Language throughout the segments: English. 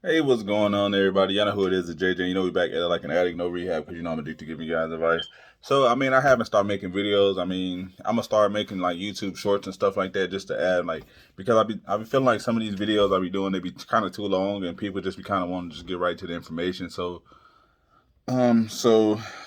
Hey, what's going on, everybody? Y'all know who it is, it's JJ. You know we back at it like an addict, no rehab, because you know I'm addicted to giving you guys advice. So, I haven't started making videos. I'm gonna start making like YouTube shorts and stuff like that, just to add like because I be feeling like some of these videos I be doing they be kind of too long, and people just be kind of wanting to just get right to the information. So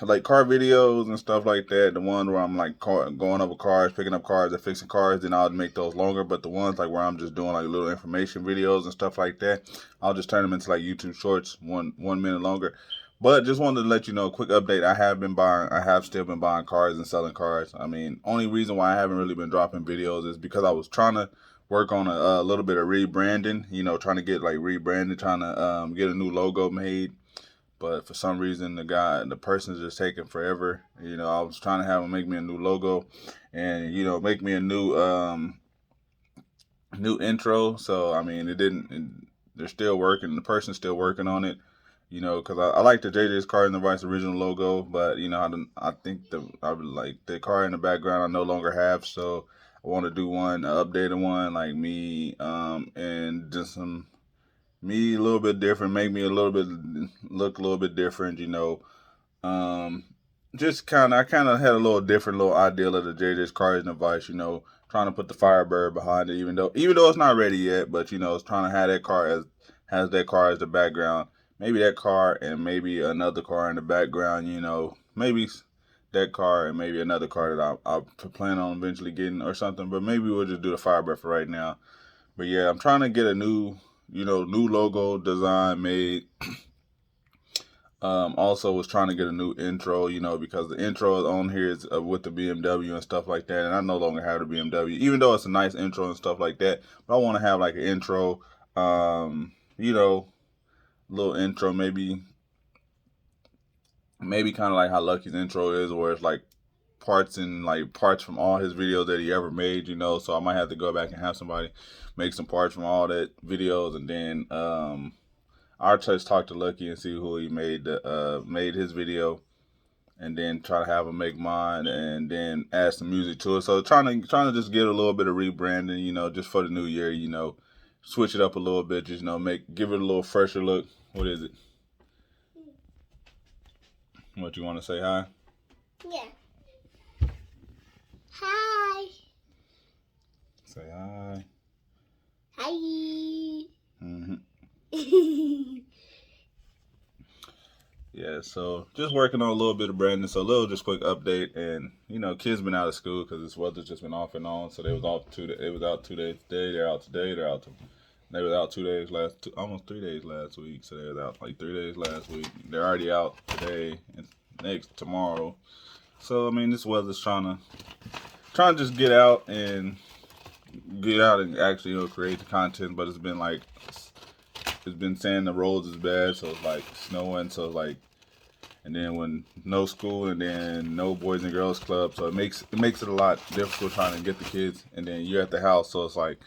like car videos and stuff like that, the one where I'm like going over cars, picking up cars, and fixing cars, then I'll make those longer. But the ones like where I'm just doing like little information videos and stuff like that, I'll just turn them into like YouTube shorts, 1 minute longer. But just wanted to let you know, quick update. I have still been buying cars and selling cars. Only reason why I haven't really been dropping videos is because I was trying to work on a little bit of rebranding. You know, trying to get like rebranded, trying to get a new logo made, but for some reason the person's just taking forever. You know, I was trying to have him make me a new logo, and you know, make me a new intro. So it didn't. They're still working. The person's still working on it. You know, because I like the JJ's Car in the Vice original logo, but you know, I think I would like the car in the background I no longer have. So I want to do one, an updated one, like me, and just some me a little bit different, make me a little bit look a little bit different, you know. Um, just I kind of had a little different little ideal of the JJ's Cars and Advice, you know, trying to put the Firebird behind it, even though it's not ready yet, but you know, it's trying to have that car as has that car as the background, maybe that car and maybe another car in the background, you know, maybe that car and maybe another car that I plan on eventually getting or something, but maybe we'll just do the Firebird for right now. But yeah, I'm trying to get a new logo design made. Also was trying to get a new intro, you know, because the intro on here is with the BMW and stuff like that, and I no longer have the BMW, even though it's a nice intro and stuff like that. But I want to have like an intro, you know, little intro, maybe kind of like how Lucky's intro is, where it's like parts from all his videos that he ever made, you know. So I might have to go back and have somebody make some parts from all that videos, and then I'll just talk to Lucky and see who he made his video, and then try to have him make mine, and then add some music to it. So trying to just get a little bit of rebranding, you know, just for the new year, you know, switch it up a little bit, just you know, give it a little fresher look. What is it? What you want to say? Hi. Yeah. Hi. Say hi. Hi. Mm-hmm. Yeah, so just working on a little bit of branding. So a little just quick update, and you know, kids been out of school because this weather's just been off and on. So they was off They was out 2 days today. They're out today. They was out 2 days almost 3 days last week. So they was out like 3 days last week. They're already out today and next tomorrow. So this weather's trying to just get out and actually create the content. But it's been saying the roads is bad, so it's like snowing. So it's like and then when no school and then no boys and girls club, so it makes it a lot difficult trying to get the kids, and then you're at the house, so it's like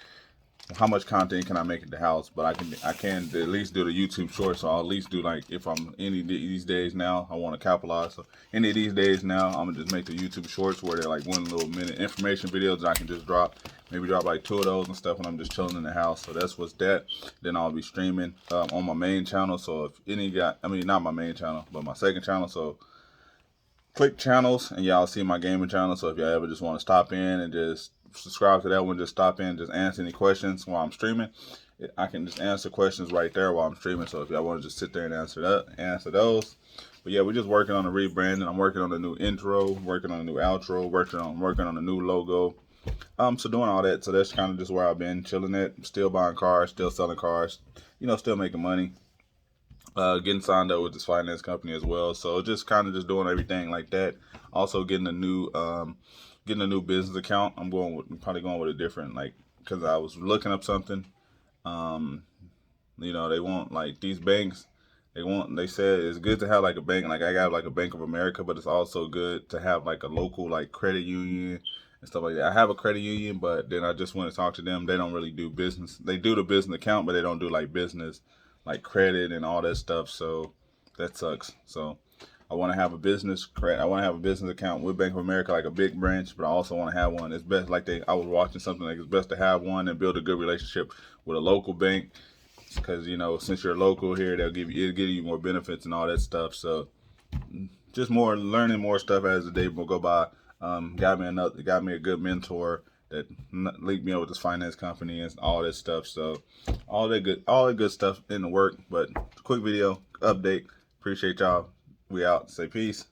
how much content can I make at the house? But I can at least do the YouTube short. So I'll at least do like if I'm any of these days now, I want to capitalize. So any of these days now, I'm gonna just make the YouTube shorts where they're like 1 little minute information videos that I can just drop. Maybe drop like two of those and stuff when I'm just chilling in the house. So that's what's that. Then I'll be streaming on my main channel. So if any got, not my main channel, but my second channel. So click channels and y'all see my gaming channel. So if y'all ever just want to stop in and just subscribe to that one, just stop in, just answer any questions while I'm streaming. I can just answer questions right there while I'm streaming. So if y'all want to just sit there and answer those. But yeah, we're just working on the rebranding. I'm working on the new intro, working on the new outro, working on the new logo. So doing all that. So that's kind of just where I've been chilling at. Still buying cars, still selling cars, you know, still making money. Getting signed up with this finance company as well. So just kind of just doing everything like that. Also getting a new business account. Probably going with a different because I was looking up something. Um, you know, they want like these banks. They said it's good to have like a bank. Like I got like a Bank of America, but it's also good to have like a local like credit union and stuff like that. I have a credit union, but then I just went to talk to them. They don't really do business. They do the business account, but they don't do like business, like credit and all that stuff. So that sucks. So I want to have a business account with Bank of America, like a big branch, but I also want to have one. It's best I was watching something like it's best to have one and build a good relationship with a local bank because you know, since you're local here, it'll give you more benefits and all that stuff. So just more learning more stuff as the day will go by. Got me a good mentor that linked me up with this finance company and all that stuff. So all that good stuff in the work. But quick video update. Appreciate y'all. We out. Say peace.